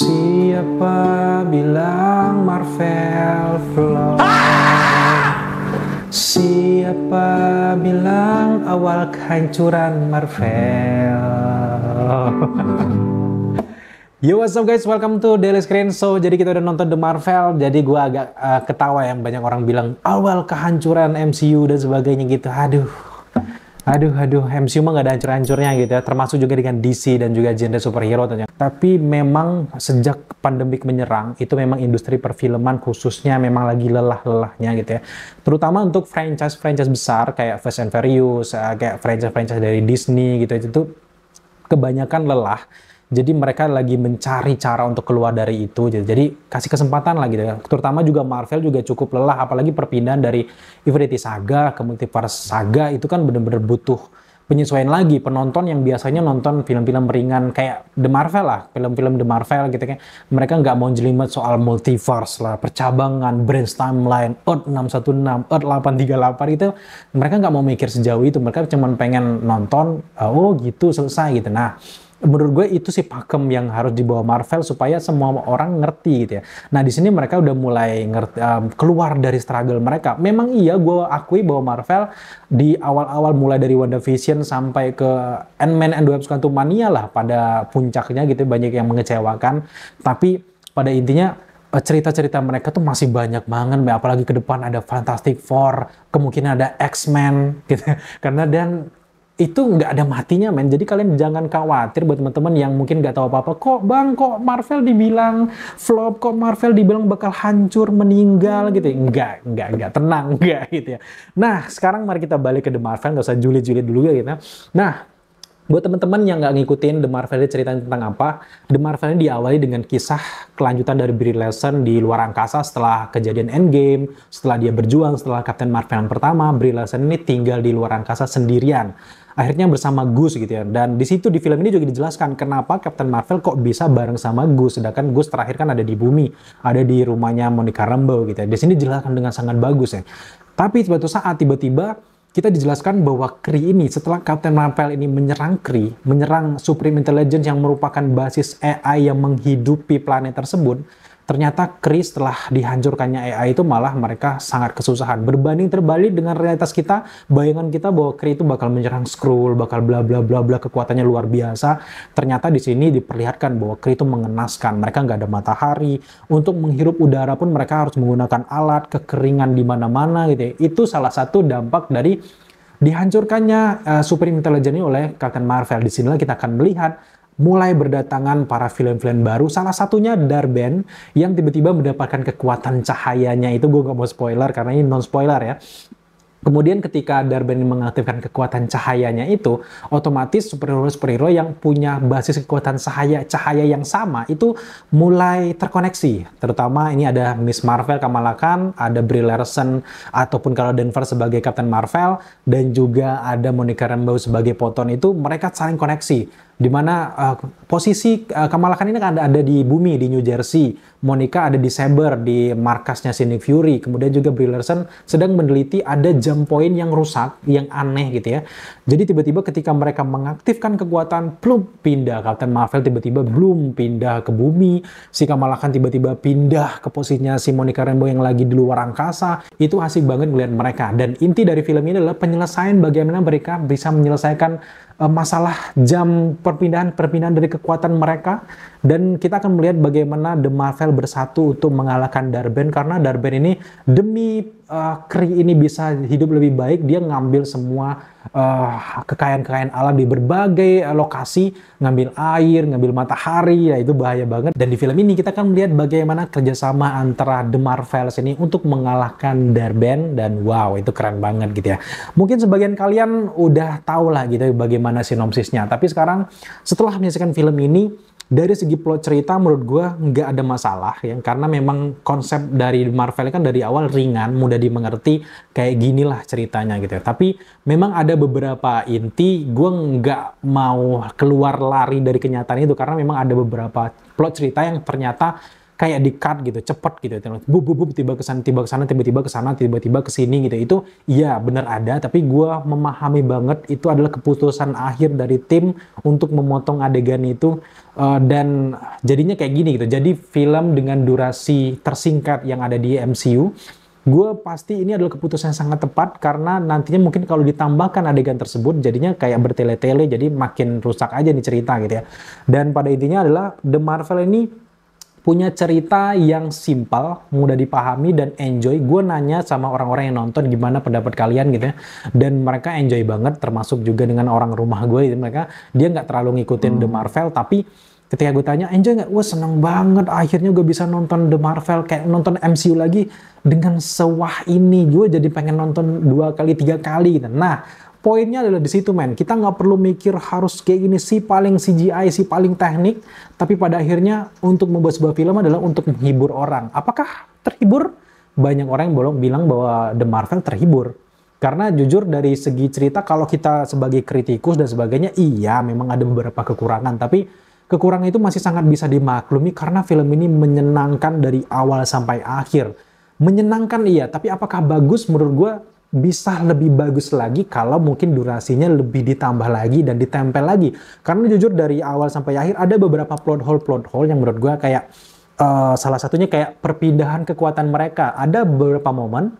Siapa bilang Marvel flop? Siapa bilang awal kehancuran Marvel? Yo, what's up guys, welcome to Daily Screen. So, jadi kita udah nonton The Marvel. Jadi gue agak ketawa yang banyak orang bilang awal kehancuran MCU dan sebagainya gitu. Aduh, MCU mah gak ada hancur-hancurnya gitu ya. Termasuk juga dengan DC dan juga genre superhero tentunya. Tapi memang sejak pandemik menyerang, itu memang industri perfilman khususnya memang lagi lelah-lelahnya gitu ya. Terutama untuk franchise-franchise besar kayak Fast and Furious, kayak franchise-franchise dari Disney gitu itu kebanyakan lelah. Jadi mereka lagi mencari cara untuk keluar dari itu. Jadi kasih kesempatan lah gitu ya. Terutama juga Marvel juga cukup lelah. Apalagi perpindahan dari Infinity Saga ke Multiverse Saga itu kan bener-bener butuh penyesuaian lagi. Penonton yang biasanya nonton film-film ringan kayak The Marvel lah. Film-film The Marvel gitu kan. Mereka nggak mau jelimet soal multiverse lah. Percabangan, branch timeline, Earth 616, Earth 838 itu. Mereka nggak mau mikir sejauh itu. Mereka cuma pengen nonton, oh gitu selesai gitu. Nah, menurut gue itu sih pakem yang harus dibawa Marvel supaya semua orang ngerti gitu ya. Nah di sini mereka udah mulai keluar dari struggle mereka. Memang iya gue akui bahwa Marvel di awal-awal mulai dari WandaVision sampai ke Ant-Man and the Wasp Quantumania lah pada puncaknya gitu banyak yang mengecewakan. Tapi pada intinya cerita-cerita mereka tuh masih banyak banget, apalagi ke depan ada Fantastic Four, kemungkinan ada X-Men gitu. Karena itu nggak ada matinya men, jadi kalian jangan khawatir buat teman-teman yang mungkin nggak tahu apa-apa. Kok Marvel dibilang flop, kok Marvel dibilang bakal hancur, meninggal gitu. Enggak, tenang, enggak gitu ya. Nah, sekarang mari kita balik ke The Marvel, nggak usah julid-julid dulu ya gitu. Nah, buat teman-teman yang nggak ngikutin The Marvel ini ceritanya tentang apa, The Marvel ini diawali dengan kisah kelanjutan dari Brie Larson di luar angkasa setelah kejadian Endgame, setelah dia berjuang, setelah Captain Marvel yang pertama, Brie Larson ini tinggal di luar angkasa sendirian. Akhirnya bersama Gus gitu ya. Dan di situ di film ini juga dijelaskan kenapa Captain Marvel kok bisa bareng sama Gus, sedangkan Gus terakhir kan ada di bumi, ada di rumahnya Monica Rambeau gitu ya. Di sini dijelaskan dengan sangat bagus ya. Tapi suatu saat tiba-tiba kita dijelaskan bahwa Kree ini setelah Captain Marvel ini menyerang Kree, menyerang Supreme Intelligence yang merupakan basis AI yang menghidupi planet tersebut, ternyata Kree setelah dihancurkannya AI itu malah mereka sangat kesusahan. Berbanding terbalik dengan realitas kita, bayangan kita bahwa Kree itu bakal menyerang Skrull, bakal bla bla bla bla, kekuatannya luar biasa. Ternyata di sini diperlihatkan bahwa Kree itu mengenaskan. Mereka nggak ada matahari, untuk menghirup udara pun mereka harus menggunakan alat, kekeringan di mana-mana gitu ya. Itu salah satu dampak dari dihancurkannya Supreme Intelligence ini oleh Captain Marvel. Di sinilah kita akan melihat mulai berdatangan para villain-villain baru, salah satunya Dar-Benn yang tiba-tiba mendapatkan kekuatan cahayanya. Itu gue gak mau spoiler karena ini non-spoiler ya. Kemudian ketika Dar-Benn mengaktifkan kekuatan cahayanya itu, otomatis superhero-superhero yang punya basis kekuatan cahaya yang sama itu mulai terkoneksi. Terutama ini ada Miss Marvel, Kamala Khan, ada Brie Larson ataupun kalau Denver sebagai Captain Marvel, dan juga ada Monica Rambeau sebagai Photon. Itu mereka saling koneksi. Di mana posisi Kamala Khan ini kan ada di bumi, di New Jersey. Monica ada di Saber, di markasnya si Nick Fury. Kemudian juga Brie Larson sedang meneliti ada jam point yang rusak, yang aneh gitu ya. Jadi tiba-tiba ketika mereka mengaktifkan kekuatan, plum, pindah. Captain Marvel tiba-tiba belum pindah ke bumi. Si Kamala Khan tiba-tiba pindah ke posisinya si Monica Rambeau yang lagi di luar angkasa. Itu asik banget melihat mereka. Dan inti dari film ini adalah penyelesaian bagaimana mereka bisa menyelesaikan masalah jam perpindahan dari kekuatan mereka. Dan kita akan melihat bagaimana The Marvel bersatu untuk mengalahkan Dar-Benn, karena Dar-Benn ini demi Kree ini bisa hidup lebih baik, dia ngambil semua kekayaan-kekayaan alam di berbagai lokasi, ngambil air, ngambil matahari, ya itu bahaya banget. Dan di film ini kita akan melihat bagaimana kerjasama antara The Marvels ini untuk mengalahkan Dar-Benn, dan wow, itu keren banget gitu ya. Mungkin sebagian kalian udah tahu lah gitu bagaimana sinopsisnya, tapi sekarang setelah menyaksikan film ini, dari segi plot cerita menurut gue nggak ada masalah ya, karena memang konsep dari Marvel kan dari awal ringan, mudah dimengerti, kayak ginilah ceritanya gitu ya. Tapi memang ada beberapa inti, gue nggak mau keluar lari dari kenyataan itu, karena memang ada beberapa plot cerita yang ternyata kayak di cut gitu, cepet gitu. Bub, tiba ke sana, tiba-tiba ke sana, tiba-tiba ke sini gitu. Itu iya bener ada, tapi gue memahami banget itu adalah keputusan akhir dari tim untuk memotong adegan itu. Dan jadinya kayak gini gitu. Jadi film dengan durasi tersingkat yang ada di MCU, gue pasti ini adalah keputusan yang sangat tepat karena nantinya mungkin kalau ditambahkan adegan tersebut jadinya kayak bertele-tele, jadi makin rusak aja nih cerita gitu ya. Dan pada intinya adalah The Marvel ini punya cerita yang simpel, mudah dipahami dan enjoy. Gue nanya sama orang-orang yang nonton gimana pendapat kalian gitu ya, dan mereka enjoy banget, termasuk juga dengan orang rumah gue gitu. Dia nggak terlalu ngikutin The Marvel, tapi ketika gue tanya enjoy nggak, wah seneng banget, akhirnya gue bisa nonton The Marvel, kayak nonton MCU lagi dengan sewah ini. Gue jadi pengen nonton 2 kali 3 kali gitu. Nah, poinnya adalah di situ men, kita nggak perlu mikir harus kayak gini, si paling CGI, si paling teknik, tapi pada akhirnya untuk membuat sebuah film adalah untuk menghibur orang. Apakah terhibur? Banyak orang yang bilang bahwa The Marvel terhibur. Karena jujur dari segi cerita, kalau kita sebagai kritikus dan sebagainya, iya memang ada beberapa kekurangan, tapi kekurangan itu masih sangat bisa dimaklumi karena film ini menyenangkan dari awal sampai akhir. Menyenangkan iya, tapi apakah bagus? Menurut gue bisa lebih bagus lagi kalau mungkin durasinya lebih ditambah lagi dan ditempel lagi. Karena jujur dari awal sampai akhir ada beberapa plot hole yang menurut gue kayak salah satunya kayak perpindahan kekuatan mereka. Ada beberapa momen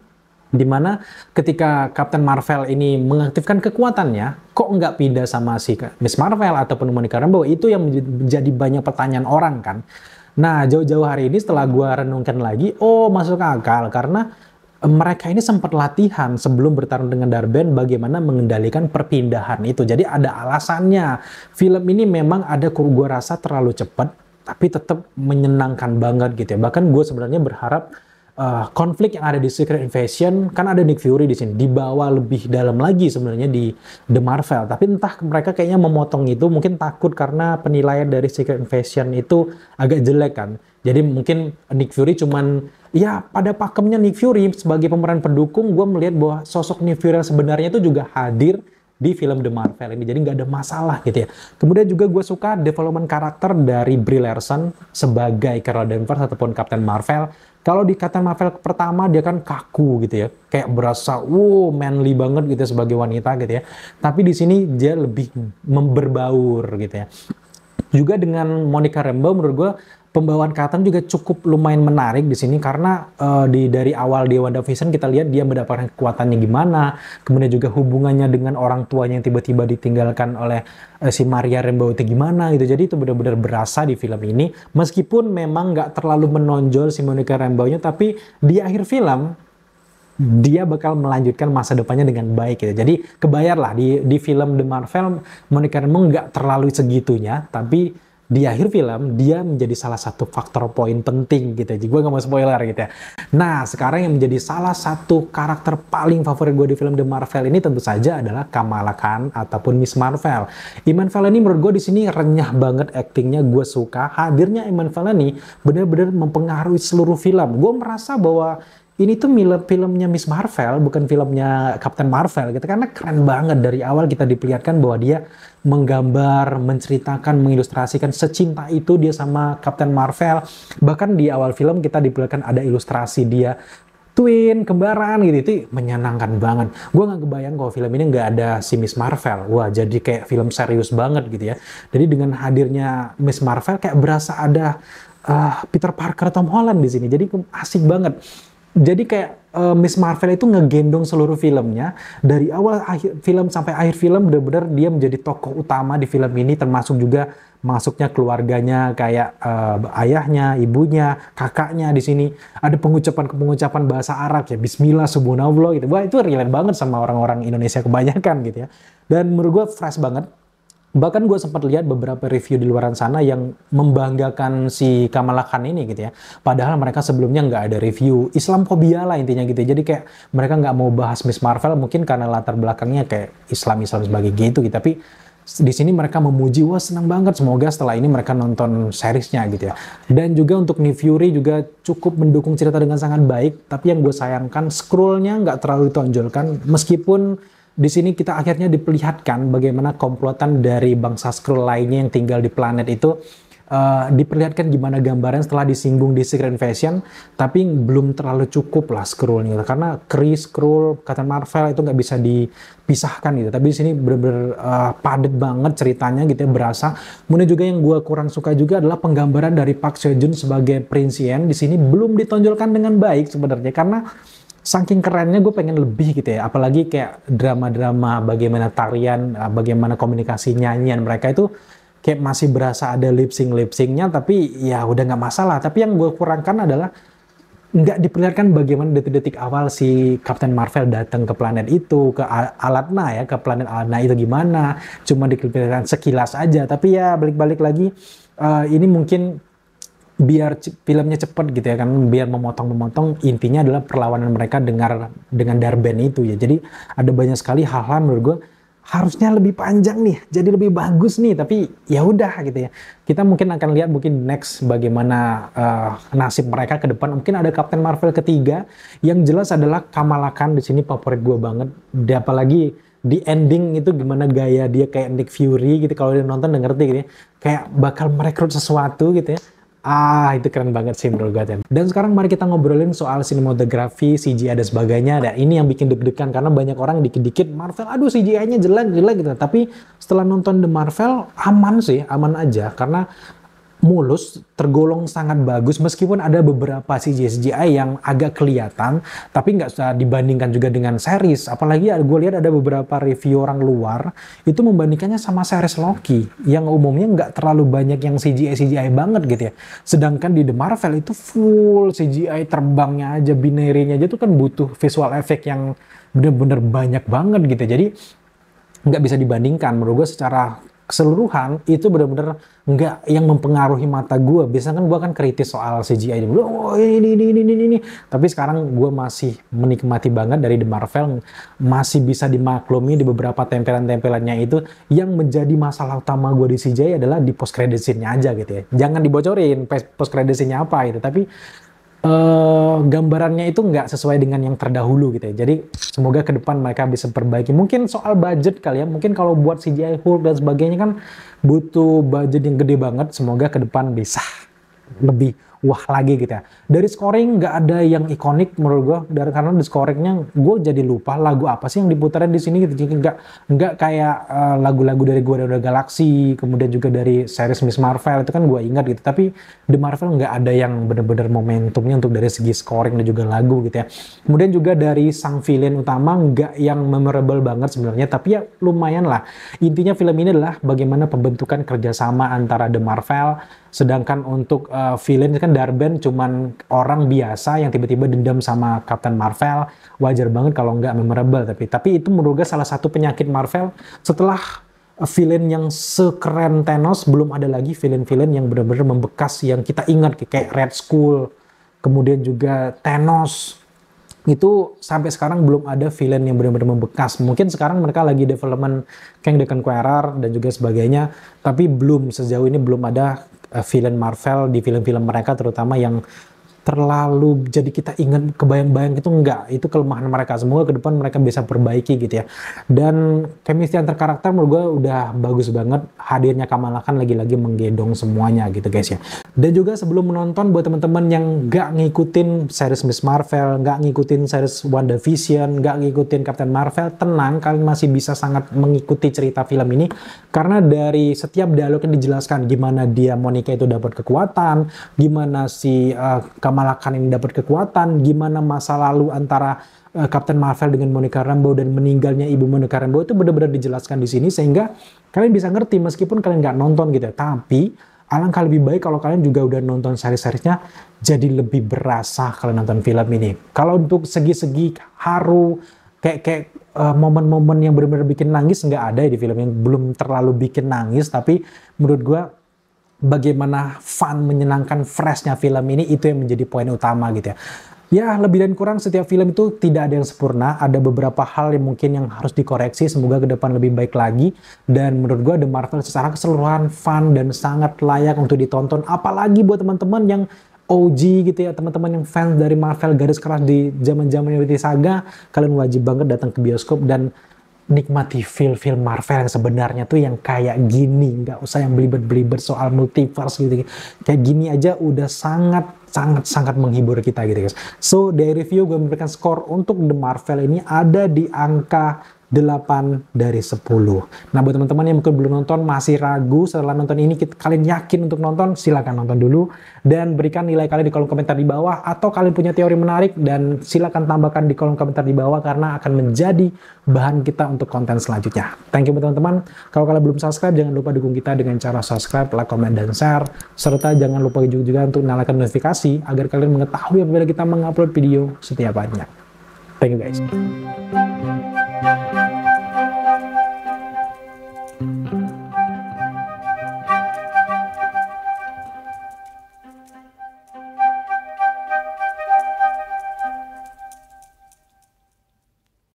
dimana ketika Captain Marvel ini mengaktifkan kekuatannya, kok nggak pindah sama si Miss Marvel ataupun Monica Rambeau? Itu yang menjadi banyak pertanyaan orang kan. Nah, jauh-jauh hari ini setelah gue renungkan lagi, oh masuk akal, karena mereka ini sempat latihan sebelum bertarung dengan Darben bagaimana mengendalikan perpindahan itu. Jadi ada alasannya. Film ini memang ada, gue rasa terlalu cepat, tapi tetap menyenangkan banget gitu ya. Bahkan gue sebenarnya berharap konflik yang ada di Secret Invasion, kan ada Nick Fury di sini, dibawa lebih dalam lagi sebenarnya di The Marvel. Tapi entah mereka kayaknya memotong itu, mungkin takut karena penilaian dari Secret Invasion itu agak jelek kan. Jadi mungkin Nick Fury cuman, ya pada pakemnya Nick Fury sebagai pemeran pendukung, gue melihat bahwa sosok Nick Fury yang sebenarnya itu juga hadir di film The Marvel ini, jadi nggak ada masalah gitu ya. Kemudian juga gue suka development karakter dari Brie Larson sebagai Carol Danvers ataupun Captain Marvel. Kalau di Captain Marvel pertama dia kan kaku gitu ya, kayak berasa manly banget gitu ya, sebagai wanita gitu ya. Tapi di sini dia lebih berbaur gitu ya. Juga dengan Monica Rambeau menurut gue pembawaan karakter juga cukup lumayan menarik di sini karena dari awal di WandaVision kita lihat dia mendapatkan kekuatannya gimana, kemudian juga hubungannya dengan orang tuanya yang tiba-tiba ditinggalkan oleh si Maria Rambeau itu gimana gitu. Jadi itu benar-benar berasa di film ini, meskipun memang nggak terlalu menonjol si Monica Rambeau-nya, tapi di akhir film dia bakal melanjutkan masa depannya dengan baik gitu. Jadi kebayarlah di film The Marvel Monica Rambeau nggak terlalu segitunya, tapi di akhir film dia menjadi salah satu faktor poin penting gitu. Jadi gue gak mau spoiler gitu ya. Nah sekarang yang menjadi salah satu karakter paling favorit gue di film The Marvel ini tentu saja adalah Kamala Khan ataupun Miss Marvel. Iman Vellani menurut gue di sini renyah banget aktingnya, gue suka hadirnya Iman Vellani benar-benar mempengaruhi seluruh film. Gue merasa bahwa ini tuh filmnya Miss Marvel, bukan filmnya Captain Marvel gitu. Karena keren banget dari awal kita diperlihatkan bahwa dia menggambar, menceritakan, mengilustrasikan secinta itu dia sama Captain Marvel. Bahkan di awal film kita diperlihatkan ada ilustrasi dia twin, kembaran gitu. Itu menyenangkan banget. Gue gak kebayang kalau film ini nggak ada si Miss Marvel. Wah, jadi kayak film serius banget gitu ya. Jadi dengan hadirnya Miss Marvel kayak berasa ada Peter Parker, Tom Holland di sini. Jadi asik banget. Jadi kayak Miss Marvel itu ngegendong seluruh filmnya dari awal akhir film sampai akhir film, benar-benar dia menjadi tokoh utama di film ini, termasuk juga masuknya keluarganya kayak ayahnya, ibunya, kakaknya di sini. Ada pengucapan bahasa Arab ya, Bismillah, Subhanallah gitu. Wah, itu relate banget sama orang-orang Indonesia kebanyakan gitu ya. Dan menurut gue fresh banget. Bahkan gue sempat lihat beberapa review di luar sana yang membanggakan si Kamala Khan ini gitu ya. Padahal mereka sebelumnya nggak ada review. Islamfobia lah intinya gitu ya. Jadi kayak mereka nggak mau bahas Miss Marvel mungkin karena latar belakangnya kayak Islam sebagai gitu. Tapi di sini mereka memuji, wah senang banget. Semoga setelah ini mereka nonton seriesnya gitu ya. Dan juga untuk Nick Fury juga cukup mendukung cerita dengan sangat baik. Tapi yang gue sayangkan scrollnya nggak terlalu ditonjolkan. Meskipun di sini kita akhirnya diperlihatkan bagaimana komplotan dari bangsa Skrull lainnya yang tinggal di planet itu diperlihatkan gimana gambaran setelah disinggung di Secret Invasion, tapi belum terlalu cukup lah Skrull gitu. Karena Kree, Skrull, Captain Marvel itu nggak bisa dipisahkan gitu. Tapi di sini bener-bener padat banget ceritanya gitu ya, berasa. Kemudian juga yang gue kurang suka juga adalah penggambaran dari Park Seo Joon sebagai Prince Yen di sini belum ditonjolkan dengan baik sebenarnya, karena saking kerennya gue pengen lebih gitu ya, apalagi kayak drama-drama bagaimana tarian, bagaimana komunikasi nyanyian mereka itu kayak masih berasa ada lip syncnya, tapi ya udah nggak masalah. Tapi yang gue kurangkan adalah nggak diperlihatkan bagaimana detik-detik awal si Captain Marvel datang ke planet itu, ke Alatna ya, ke planet Alatna itu gimana, cuma diperlihatkan sekilas aja. Tapi ya balik-balik lagi, ini mungkin biar filmnya cepet gitu ya kan, biar memotong-memotong, intinya adalah perlawanan mereka dengan Darben itu ya. Jadi ada banyak sekali hal-hal menurut gue harusnya lebih panjang nih, jadi lebih bagus nih, tapi ya udah gitu ya. Kita mungkin akan lihat mungkin next bagaimana nasib mereka ke depan. Mungkin ada Captain Marvel ketiga. Yang jelas adalah Kamala Khan di sini favorit gue banget. Dia apalagi di ending itu gimana gaya dia kayak Nick Fury gitu, kalau dia nonton udah ngerti gitu ya. Kayak bakal merekrut sesuatu gitu ya. Itu keren banget sih menurut gue. Dan sekarang mari kita ngobrolin soal sinematografi, CGI dan sebagainya. Dan ini yang bikin deg-degan karena banyak orang dikit-dikit Marvel, aduh CGI-nya jelek gitu. Tapi setelah nonton The Marvel, aman sih, aman aja. Karena mulus, tergolong sangat bagus, meskipun ada beberapa CGI yang agak kelihatan, tapi nggak usah dibandingkan juga dengan series. Apalagi gue lihat ada beberapa review orang luar itu membandingkannya sama series Loki yang umumnya nggak terlalu banyak yang CGI banget gitu ya. Sedangkan di The Marvel itu full CGI, terbangnya aja, binary-nya aja tuh kan butuh visual effect yang bener-bener banyak banget gitu. Jadi nggak bisa dibandingkan menurut gue secara keseluruhan. Itu benar-benar nggak yang mempengaruhi mata gue. Biasanya kan gue kan kritis soal CGI, oh ini. Tapi sekarang gue masih menikmati banget dari The Marvel, masih bisa dimaklumi di beberapa tempelan-tempelannya itu. Yang menjadi masalah utama gue di CGI adalah di post credit scene-nya aja gitu ya. Jangan dibocorin post credit scene-nya apa gitu, tapi gambarannya itu nggak sesuai dengan yang terdahulu gitu ya. Jadi semoga ke depan mereka bisa perbaiki. Mungkin soal budget kali ya, mungkin kalau buat CGI Hulk dan sebagainya kan butuh budget yang gede banget. Semoga ke depan bisa lebih wah lagi gitu ya. Dari scoring nggak ada yang ikonik menurut gue, karena di scoringnya gue jadi lupa lagu apa sih yang diputarin di sini gitu. Jadi nggak kayak lagu-lagu dari Guardians of the Galaxy, kemudian juga dari series Miss Marvel itu kan gue ingat gitu. Tapi The Marvel nggak ada yang bener-bener momentumnya untuk dari segi scoring dan juga lagu gitu ya. Kemudian juga dari sang villain utama nggak yang memorable banget sebenarnya, tapi ya lumayan lah. Intinya film ini adalah bagaimana pembentukan kerjasama antara The Marvel. Sedangkan untuk villain kan Darben cuman orang biasa yang tiba-tiba dendam sama Captain Marvel. Wajar banget kalau nggak memorable. Tapi itu menurut gue salah satu penyakit Marvel. Setelah villain yang sekeren Thanos, belum ada lagi villain-villain yang benar-benar membekas yang kita ingat kayak Red Skull, kemudian juga Thanos. Itu sampai sekarang belum ada villain yang benar-benar membekas. Mungkin sekarang mereka lagi development Kang the Conqueror dan juga sebagainya, tapi sejauh ini belum ada villain Marvel di film-film mereka terutama yang terlalu jadi kita ingat kebayang-bayang. Itu enggak, itu kelemahan mereka. Semoga ke depan mereka bisa perbaiki gitu ya. Dan chemistry antar karakter menurut gue udah bagus banget. Hadirnya Kamala Khan lagi-lagi menggendong semuanya gitu guys ya. Dan juga sebelum menonton, buat teman-teman yang nggak ngikutin series Miss Marvel, nggak ngikutin series WandaVision, nggak ngikutin Captain Marvel, tenang, kalian masih bisa sangat mengikuti cerita film ini. Karena dari setiap dialognya dijelaskan gimana dia Monica itu dapat kekuatan, gimana si Kamala Khan ini dapat kekuatan, gimana masa lalu antara Captain Marvel dengan Monica Rambeau dan meninggalnya ibu Monica Rambeau itu benar-benar dijelaskan di sini sehingga kalian bisa ngerti meskipun kalian nggak nonton gitu ya. Tapi alangkah lebih baik kalau kalian juga udah nonton seri-seriesnya, jadi lebih berasa kalau nonton film ini. Kalau untuk segi-segi haru, kayak momen-momen yang benar-benar bikin nangis nggak ada ya di film yang belum terlalu bikin nangis, tapi menurut gue bagaimana fun, menyenangkan, freshnya film ini itu yang menjadi poin utama gitu ya. Ya lebih dan kurang setiap film itu tidak ada yang sempurna, ada beberapa hal yang mungkin yang harus dikoreksi, semoga ke depan lebih baik lagi. Dan menurut gue The Marvel secara keseluruhan fun dan sangat layak untuk ditonton, apalagi buat teman-teman yang OG gitu ya, teman-teman yang fans dari Marvel garis keras di zaman-zaman Infinity Saga, kalian wajib banget datang ke bioskop dan nikmati feel Marvel yang sebenarnya tuh yang kayak gini, nggak usah yang belibet-belibet soal multiverse gitu. Kayak gini aja udah sangat menghibur kita gitu guys. So dari review gue memberikan skor untuk The Marvel ini ada di angka 8 dari 10. Nah buat teman-teman yang mungkin belum nonton, masih ragu setelah nonton ini, kalian yakin untuk nonton, silahkan nonton dulu dan berikan nilai kalian di kolom komentar di bawah, atau kalian punya teori menarik dan silahkan tambahkan di kolom komentar di bawah karena akan menjadi bahan kita untuk konten selanjutnya. Thank you teman-teman. Kalau kalian belum subscribe, jangan lupa dukung kita dengan cara subscribe, like, komen, dan share, serta jangan lupa juga untuk nyalakan notifikasi agar kalian mengetahui apabila kita mengupload video setiap harinya. Thank you guys.